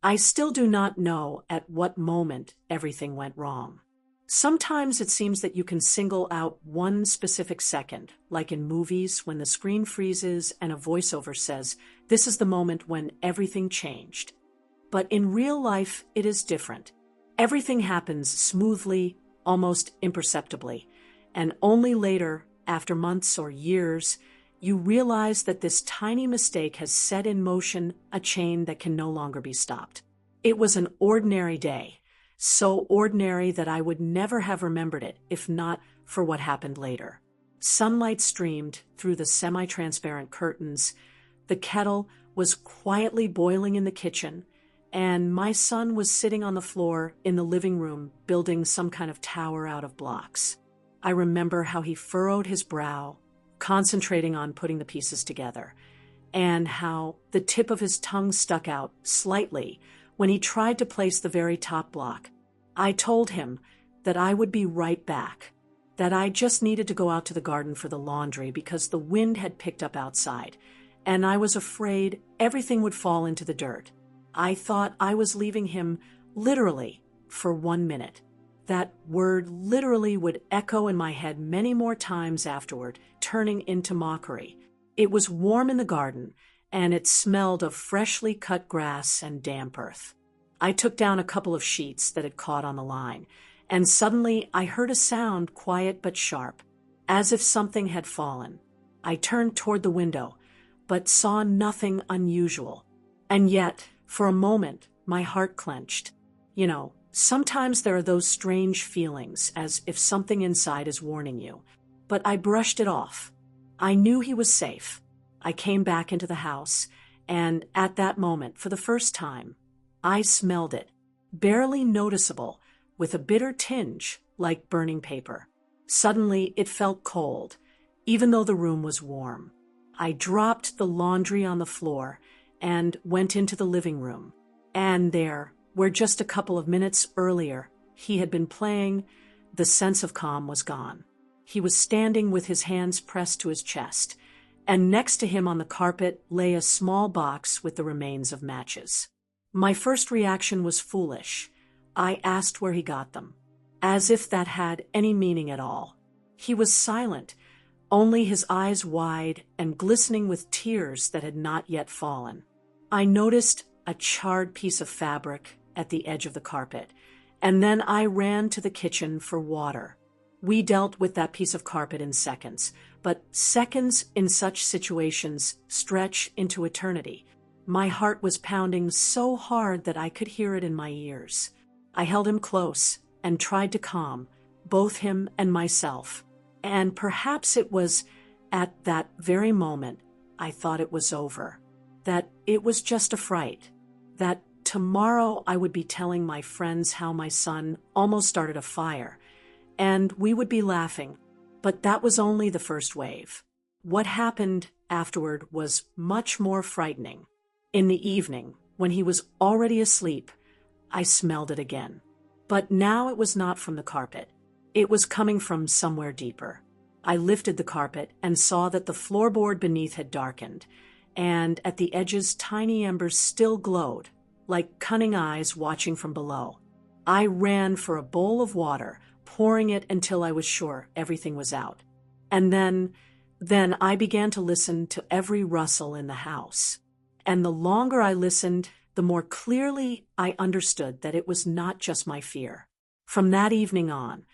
I still do not know at what moment everything went wrong. Sometimes it seems that you can single out one specific second, like in movies when the screen freezes and a voiceover says, "This is the moment when everything changed." But in real life, it is different. Everything happens smoothly, almost imperceptibly, and only later, after months or years, you realize that this tiny mistake has set in motion a chain that can no longer be stopped. It was an ordinary day, so ordinary that I would never have remembered it if not for what happened later. Sunlight streamed through the semi-transparent curtains, the kettle was quietly boiling in the kitchen, and my son was sitting on the floor in the living room building some kind of tower out of blocks. I remember how he furrowed his brow, concentrating on putting the pieces together, and how the tip of his tongue stuck out slightly when he tried to place the very top block. I told him that I would be right back, that I just needed to go out to the garden for the laundry because the wind had picked up outside, and I was afraid everything would fall into the dirt. I thought I was leaving him literally for 1 minute. That word literally would echo in my head many more times afterward, turning into mockery. It was warm in the garden, and it smelled of freshly cut grass and damp earth. I took down a couple of sheets that had caught on the line, and suddenly I heard a sound, quiet but sharp, as if something had fallen. I turned toward the window, but saw nothing unusual. And yet, for a moment, my heart clenched. Sometimes there are those strange feelings, as if something inside is warning you. But I brushed it off. I knew he was safe. I came back into the house, and at that moment, for the first time, I smelled it, barely noticeable, with a bitter tinge, like burning paper. Suddenly, it felt cold, even though the room was warm. I dropped the laundry on the floor and went into the living room. And there, where just a couple of minutes earlier he had been playing, the sense of calm was gone. He was standing with his hands pressed to his chest, and next to him on the carpet lay a small box with the remains of matches. My first reaction was foolish. I asked where he got them, as if that had any meaning at all. He was silent, only his eyes wide and glistening with tears that had not yet fallen. I noticed a charred piece of fabric at the edge of the carpet, and then I ran to the kitchen for water. We dealt with that piece of carpet in seconds, but seconds in such situations stretch into eternity. My heart was pounding so hard that I could hear it in my ears. I held him close and tried to calm both him and myself, and perhaps it was at that very moment I thought it was over, that it was just a fright, that tomorrow I would be telling my friends how my son almost started a fire, and we would be laughing. But that was only the first wave. What happened afterward was much more frightening. In the evening, when he was already asleep, I smelled it again. But now it was not from the carpet. It was coming from somewhere deeper. I lifted the carpet and saw that the floorboard beneath had darkened, and at the edges tiny embers still glowed, like cunning eyes watching from below. I ran for a bowl of water, pouring it until I was sure everything was out. And then I began to listen to every rustle in the house. And the longer I listened, the more clearly I understood that it was not just my fear. From that evening on,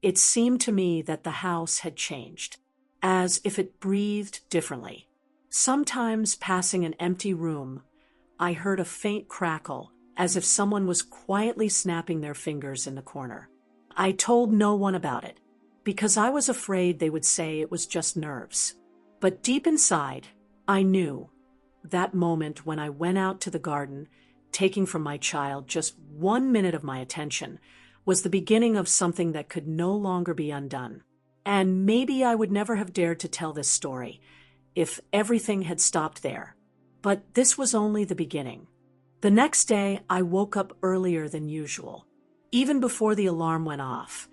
it seemed to me that the house had changed, as if it breathed differently. Sometimes passing an empty room, I heard a faint crackle, as if someone was quietly snapping their fingers in the corner. I told no one about it, because I was afraid they would say it was just nerves. But deep inside, I knew that moment when I went out to the garden, taking from my child just 1 minute of my attention, was the beginning of something that could no longer be undone. And maybe I would never have dared to tell this story if everything had stopped there. But this was only the beginning. The next day, I woke up earlier than usual. Even before the alarm went off,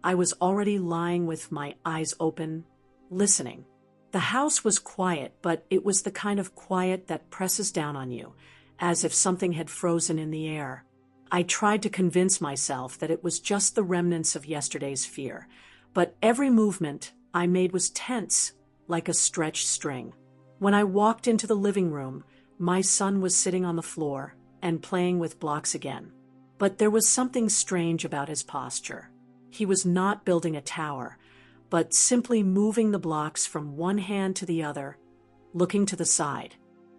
I was already lying with my eyes open, listening. The house was quiet, but it was the kind of quiet that presses down on you, as if something had frozen in the air. I tried to convince myself that it was just the remnants of yesterday's fear, but every movement I made was tense, like a stretched string. When I walked into the living room, my son was sitting on the floor and playing with blocks again. But there was something strange about his posture. He was not building a tower, but simply moving the blocks from one hand to the other, looking to the side.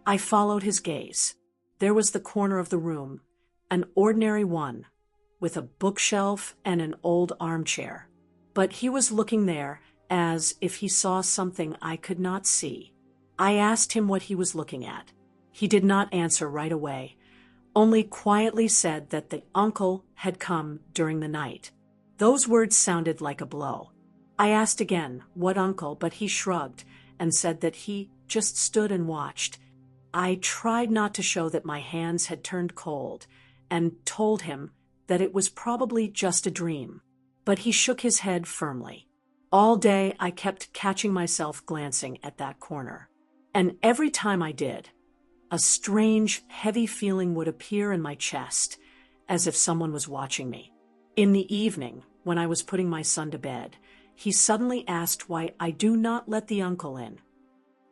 I followed his gaze. There was the corner of the room, an ordinary one, with a bookshelf and an old armchair. But he was looking there as if he saw something I could not see. I asked him what he was looking at. He did not answer right away, only quietly said that the uncle had come during the night. Those words sounded like a blow. I asked again, what uncle, but he shrugged and said that he just stood and watched. I tried not to show that my hands had turned cold and told him that it was probably just a dream, but he shook his head firmly. All day I kept catching myself glancing at that corner, and every time I did, a strange, heavy feeling would appear in my chest, as if someone was watching me. In the evening, when I was putting my son to bed, he suddenly asked why I do not let the uncle in.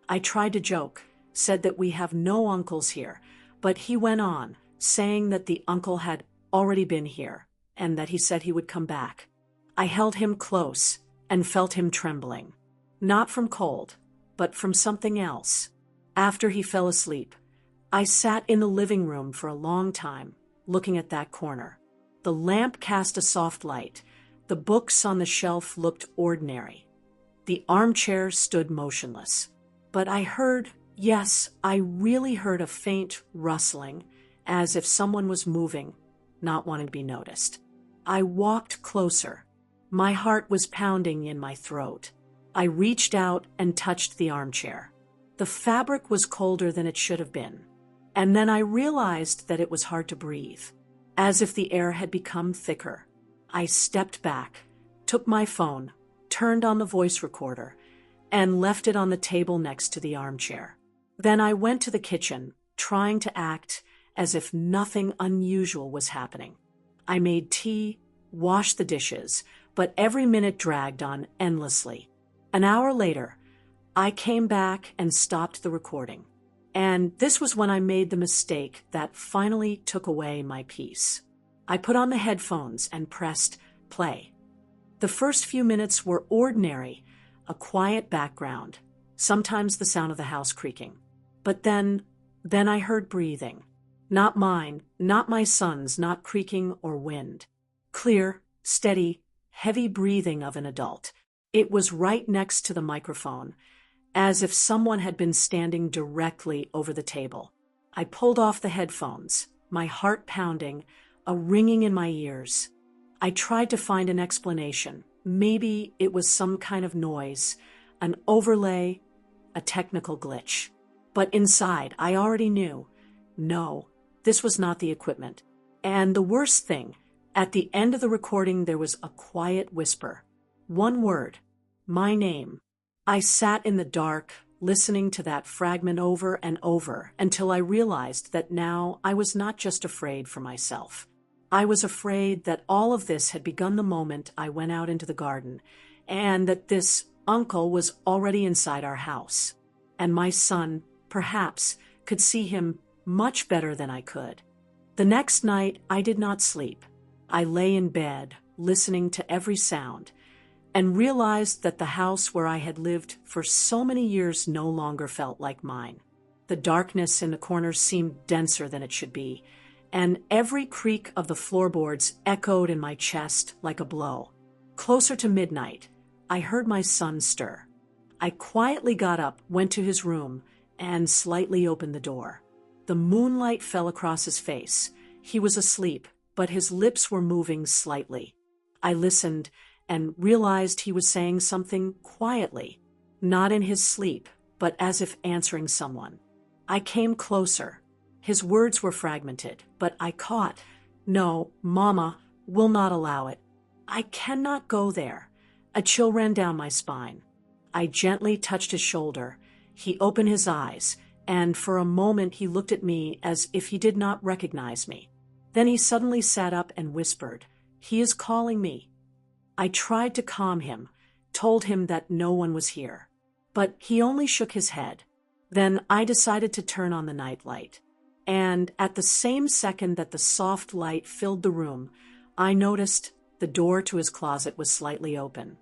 I tried to joke, said that we have no uncles here, but he went on, saying that the uncle had already been here, and that he said he would come back. I held him close and felt him trembling, not from cold, but from something else. After he fell asleep, I sat in the living room for a long time, looking at that corner. The lamp cast a soft light. The books on the shelf looked ordinary. The armchair stood motionless. But I heard, yes, I really heard a faint rustling, as if someone was moving, not wanting to be noticed. I walked closer. My heart was pounding in my throat. I reached out and touched the armchair. The fabric was colder than it should have been. And then I realized that it was hard to breathe, as if the air had become thicker. I stepped back, took my phone, turned on the voice recorder, and left it on the table next to the armchair. Then I went to the kitchen, trying to act as if nothing unusual was happening. I made tea, washed the dishes, but every minute dragged on endlessly. An hour later, I came back and stopped the recording. And this was when I made the mistake that finally took away my peace. I put on the headphones and pressed play. The first few minutes were ordinary, a quiet background, sometimes the sound of the house creaking. But then I heard breathing. Not mine, not my son's, not creaking or wind. Clear, steady, heavy breathing of an adult. It was right next to the microphone, as if someone had been standing directly over the table. I pulled off the headphones, my heart pounding, a ringing in my ears. I tried to find an explanation. Maybe it was some kind of noise, an overlay, a technical glitch. But inside, I already knew, no, this was not the equipment. And the worst thing, at the end of the recording there was a quiet whisper. One word, my name. I sat in the dark, listening to that fragment over and over until I realized that now I was not just afraid for myself. I was afraid that all of this had begun the moment I went out into the garden, and that this uncle was already inside our house. And my son, perhaps, could see him much better than I could. The next night, I did not sleep. I lay in bed, listening to every sound, and realized that the house where I had lived for so many years no longer felt like mine. The darkness in the corners seemed denser than it should be, and every creak of the floorboards echoed in my chest like a blow. Closer to midnight, I heard my son stir. I quietly got up, went to his room, and slightly opened the door. The moonlight fell across his face. He was asleep, but his lips were moving slightly. I listened and realized he was saying something quietly, not in his sleep, but as if answering someone. I came closer. His words were fragmented, but I caught, "No, Mama will not allow it. I cannot go there." A chill ran down my spine. I gently touched his shoulder. He opened his eyes, and for a moment he looked at me as if he did not recognize me. Then he suddenly sat up and whispered, "He is calling me." I tried to calm him, told him that no one was here. But he only shook his head. Then I decided to turn on the nightlight. And at the same second that the soft light filled the room, I noticed the door to his closet was slightly open.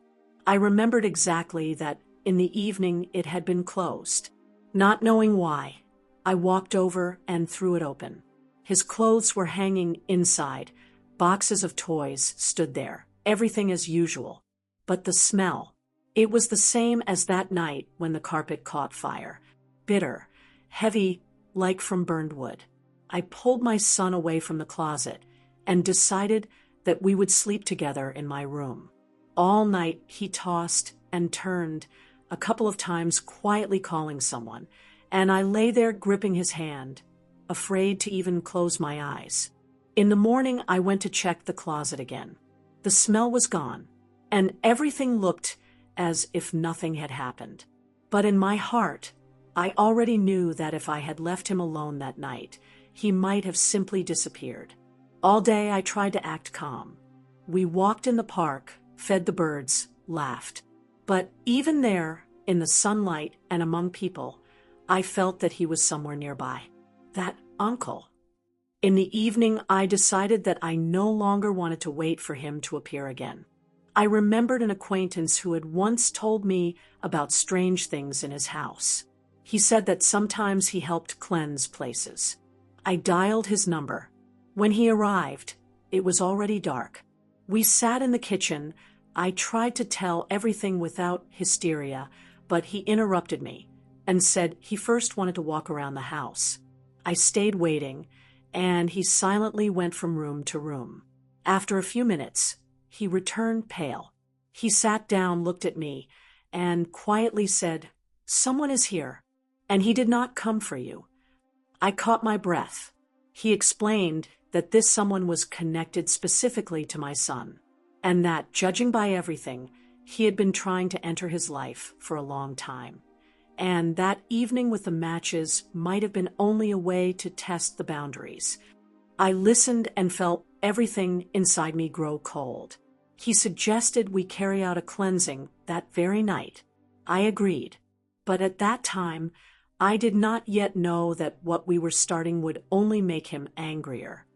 I remembered exactly that in the evening it had been closed. Not knowing why, I walked over and threw it open. His clothes were hanging inside. Boxes of toys stood there, everything as usual. But the smell, it was the same as that night when the carpet caught fire. Bitter, heavy, like from burned wood. I pulled my son away from the closet and decided that we would sleep together in my room. All night he tossed and turned, a couple of times quietly calling someone, and I lay there gripping his hand, afraid to even close my eyes. In the morning I went to check the closet again. The smell was gone, and everything looked as if nothing had happened. But in my heart, I already knew that if I had left him alone that night, he might have simply disappeared. All day I tried to act calm. We walked in the park, fed the birds, laughed. But even there, in the sunlight and among people, I felt that he was somewhere nearby. That uncle. In the evening, I decided that I no longer wanted to wait for him to appear again. I remembered an acquaintance who had once told me about strange things in his house. He said that sometimes he helped cleanse places. I dialed his number. When he arrived, it was already dark. We sat in the kitchen. I tried to tell everything without hysteria, but he interrupted me and said he first wanted to walk around the house. I stayed waiting, and he silently went from room to room. After a few minutes, he returned pale. He sat down, looked at me, and quietly said, "Someone is here, and he did not come for you." I caught my breath. He explained that this someone was connected specifically to my son, and that, judging by everything, he had been trying to enter his life for a long time. And that evening with the matches might have been only a way to test the boundaries. I listened and felt everything inside me grow cold. He suggested we carry out a cleansing that very night. I agreed, but at that time, I did not yet know that what we were starting would only make him angrier.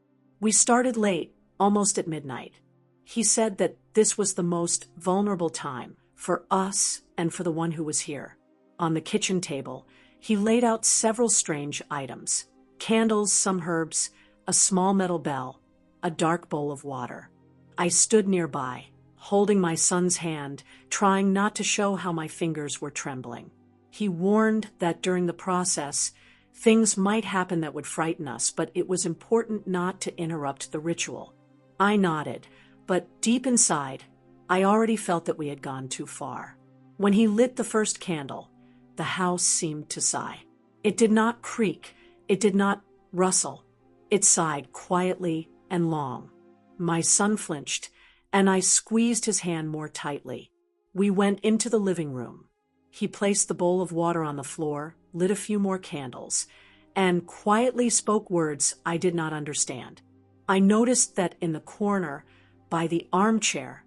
We started late, almost at midnight. He said that this was the most vulnerable time for us and for the one who was here. On the kitchen table, he laid out several strange items: candles, some herbs, a small metal bell, a dark bowl of water. I stood nearby, holding my son's hand, trying not to show how my fingers were trembling. He warned that during the process, things might happen that would frighten us, but it was important not to interrupt the ritual. I nodded, but deep inside, I already felt that we had gone too far. When he lit the first candle, the house seemed to sigh. It did not creak. It did not rustle. It sighed quietly and long. My son flinched, and I squeezed his hand more tightly. We went into the living room. He placed the bowl of water on the floor, lit a few more candles, and quietly spoke words I did not understand. I noticed that in the corner, by the armchair,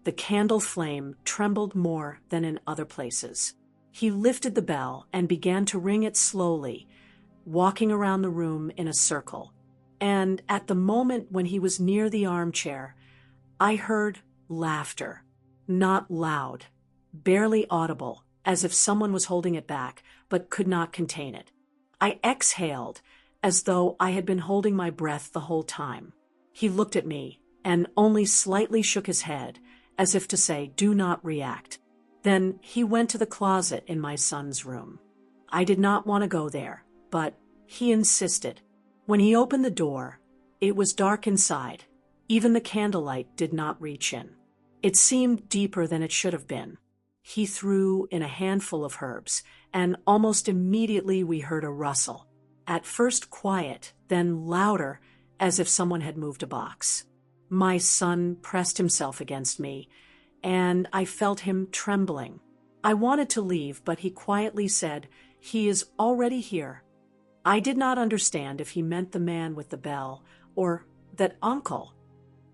the candle flame trembled more than in other places. He lifted the bell and began to ring it slowly, walking around the room in a circle. And at the moment when he was near the armchair, I heard laughter, not loud, barely audible, as if someone was holding it back, but could not contain it. I exhaled, as though I had been holding my breath the whole time. He looked at me and only slightly shook his head, as if to say, "Do not react." Then he went to the closet in my son's room. I did not want to go there, but he insisted. When he opened the door, it was dark inside. Even the candlelight did not reach in. It seemed deeper than it should have been. He threw in a handful of herbs, and almost immediately we heard a rustle. At first quiet, then louder, as if someone had moved a box. My son pressed himself against me, and I felt him trembling. I wanted to leave, but he quietly said, He is already here." I did not understand if he meant the man with the bell or that uncle.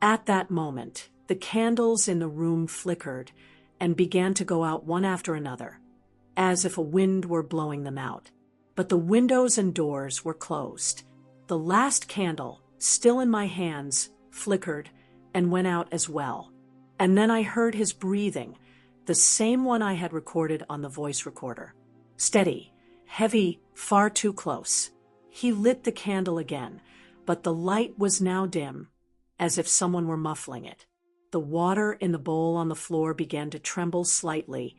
At that moment, the candles in the room flickered and began to go out one after another, as if a wind were blowing them out. But the windows and doors were closed. The last candle, still in my hands, flickered and went out as well. And then I heard his breathing, the same one I had recorded on the voice recorder. Steady, heavy, far too close. He lit the candle again, but the light was now dim, as if someone were muffling it. The water in the bowl on the floor began to tremble slightly,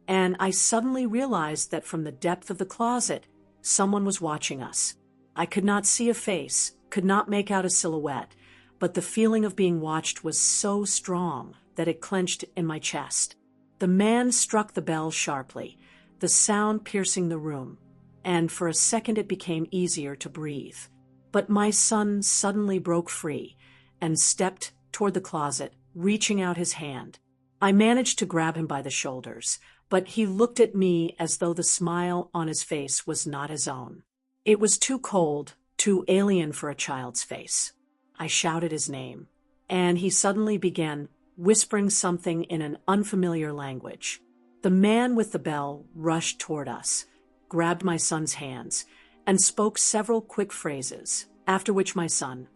and I suddenly realized that from the depth of the closet, someone was watching us. I could not see a face, could not make out a silhouette, but the feeling of being watched was so strong that it clenched in my chest. The man struck the bell sharply, the sound piercing the room, and for a second it became easier to breathe. But my son suddenly broke free and stepped toward the closet, reaching out his hand. I managed to grab him by the shoulders, but he looked at me as though the smile on his face was not his own. It was too cold, too alien for a child's face. I shouted his name, and he suddenly began whispering something in an unfamiliar language. The man with the bell rushed toward us, grabbed my son's hands, and spoke several quick phrases, after which my son,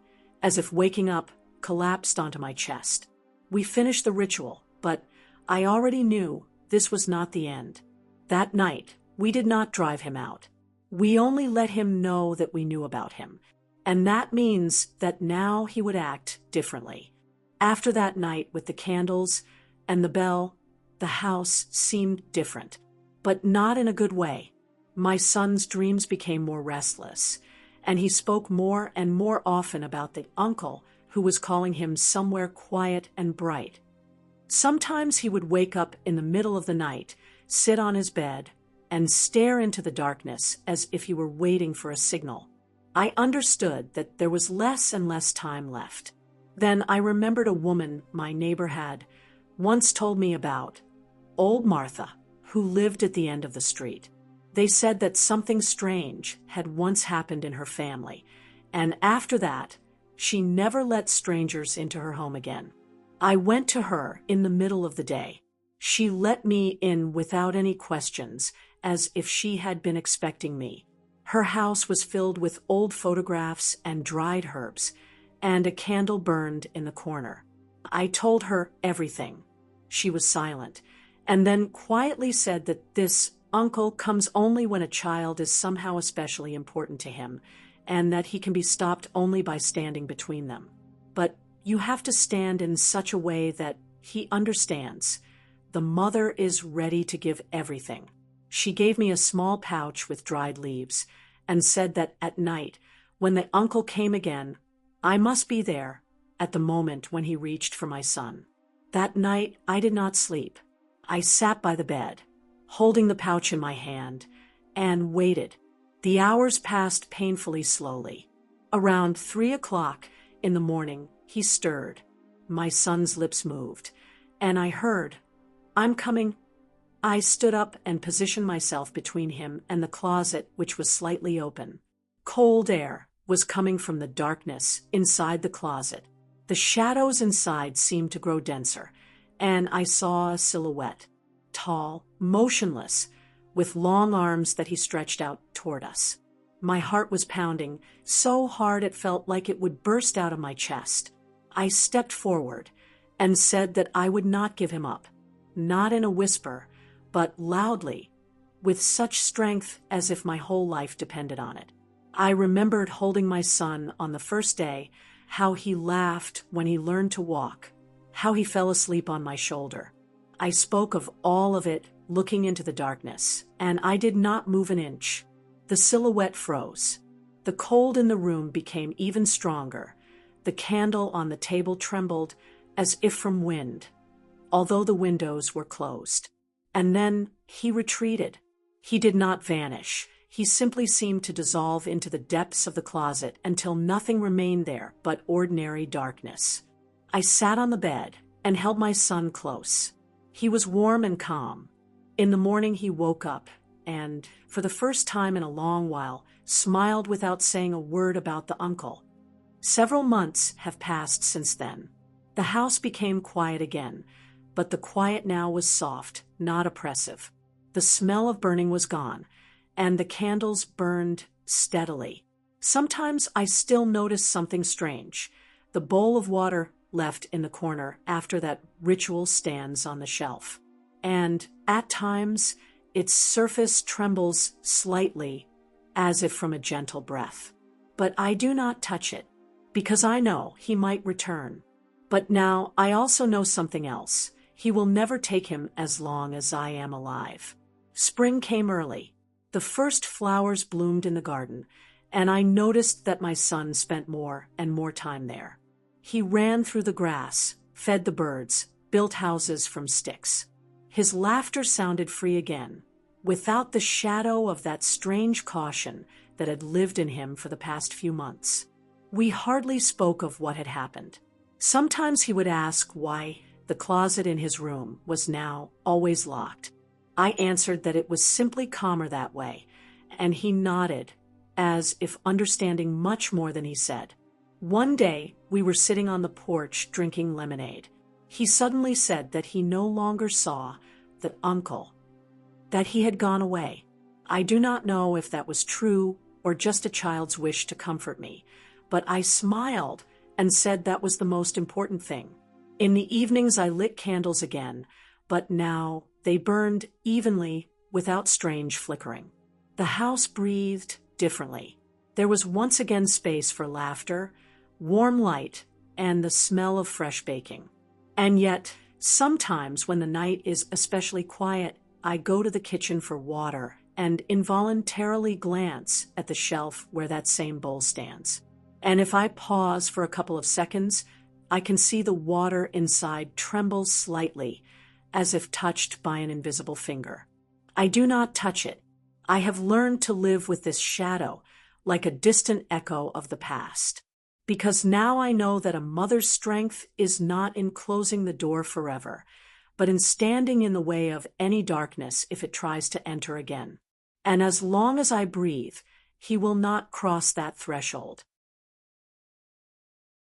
as if waking up, collapsed onto my chest. We finished the ritual, but I already knew this was not the end. That night, we did not drive him out. We only let him know that we knew about him, and that means that now he would act differently. After that night with the candles and the bell, the house seemed different, but not in a good way. My son's dreams became more restless, and he spoke more and more often about the uncle who was calling him somewhere quiet and bright. Sometimes he would wake up in the middle of the night, sit on his bed, and stare into the darkness as if he were waiting for a signal. I understood that there was less and less time left. Then I remembered a woman my neighbor had once told me about, old Martha, who lived at the end of the street. They said that something strange had once happened in her family, and after that, she never let strangers into her home again. I went to her in the middle of the day. She let me in without any questions, as if she had been expecting me. Her house was filled with old photographs and dried herbs, and a candle burned in the corner. I told her everything. She was silent, and then quietly said that this uncle comes only when a child is somehow especially important to him, and that he can be stopped only by standing between them. But you have to stand in such a way that he understands. The mother is ready to give everything. She gave me a small pouch with dried leaves and said that at night, when the uncle came again, I must be there at the moment when he reached for my son. That night, I did not sleep. I sat by the bed, holding the pouch in my hand, and waited. The hours passed painfully slowly. Around 3 o'clock in the morning, he stirred. My son's lips moved, and I heard, "I'm coming." I stood up and positioned myself between him and the closet, which was slightly open. Cold air was coming from the darkness inside the closet. The shadows inside seemed to grow denser, and I saw a silhouette, tall, motionless, with long arms that he stretched out toward us. My heart was pounding so hard it felt like it would burst out of my chest. I stepped forward and said that I would not give him up, not in a whisper, but loudly, with such strength as if my whole life depended on it. I remembered holding my son on the first day, how he laughed when he learned to walk, how he fell asleep on my shoulder. I spoke of all of it, looking into the darkness, and I did not move an inch. The silhouette froze. The cold in the room became even stronger. The candle on the table trembled as if from wind, although the windows were closed. And then he retreated. He did not vanish. He simply seemed to dissolve into the depths of the closet until nothing remained there but ordinary darkness. I sat on the bed and held my son close. He was warm and calm. In the morning he woke up, and, for the first time in a long while, smiled without saying a word about the uncle. Several months have passed since then. The house became quiet again, but the quiet now was soft, not oppressive. The smell of burning was gone, and the candles burned steadily. Sometimes I still notice something strange. The bowl of water left in the corner after that ritual stands on the shelf. And, at times, its surface trembles slightly, as if from a gentle breath. But I do not touch it, because I know he might return. But now I also know something else. He will never take him as long as I am alive. Spring came early. The first flowers bloomed in the garden, and I noticed that my son spent more and more time there. He ran through the grass, fed the birds, built houses from sticks. His laughter sounded free again, without the shadow of that strange caution that had lived in him for the past few months. We hardly spoke of what had happened. Sometimes he would ask why the closet in his room was now always locked. I answered that it was simply calmer that way, and he nodded, as if understanding much more than he said. One day, we were sitting on the porch drinking lemonade. He suddenly said that he no longer saw the uncle, that he had gone away. I do not know if that was true or just a child's wish to comfort me, but I smiled and said that was the most important thing. In the evenings I lit candles again, but now they burned evenly without strange flickering. The house breathed differently. There was once again space for laughter, warm light, and the smell of fresh baking. And yet, sometimes when the night is especially quiet, I go to the kitchen for water and involuntarily glance at the shelf where that same bowl stands. And if I pause for a couple of seconds, I can see the water inside tremble slightly, as if touched by an invisible finger. I do not touch it. I have learned to live with this shadow, like a distant echo of the past. Because now I know that a mother's strength is not in closing the door forever, but in standing in the way of any darkness if it tries to enter again. And as long as I breathe, he will not cross that threshold.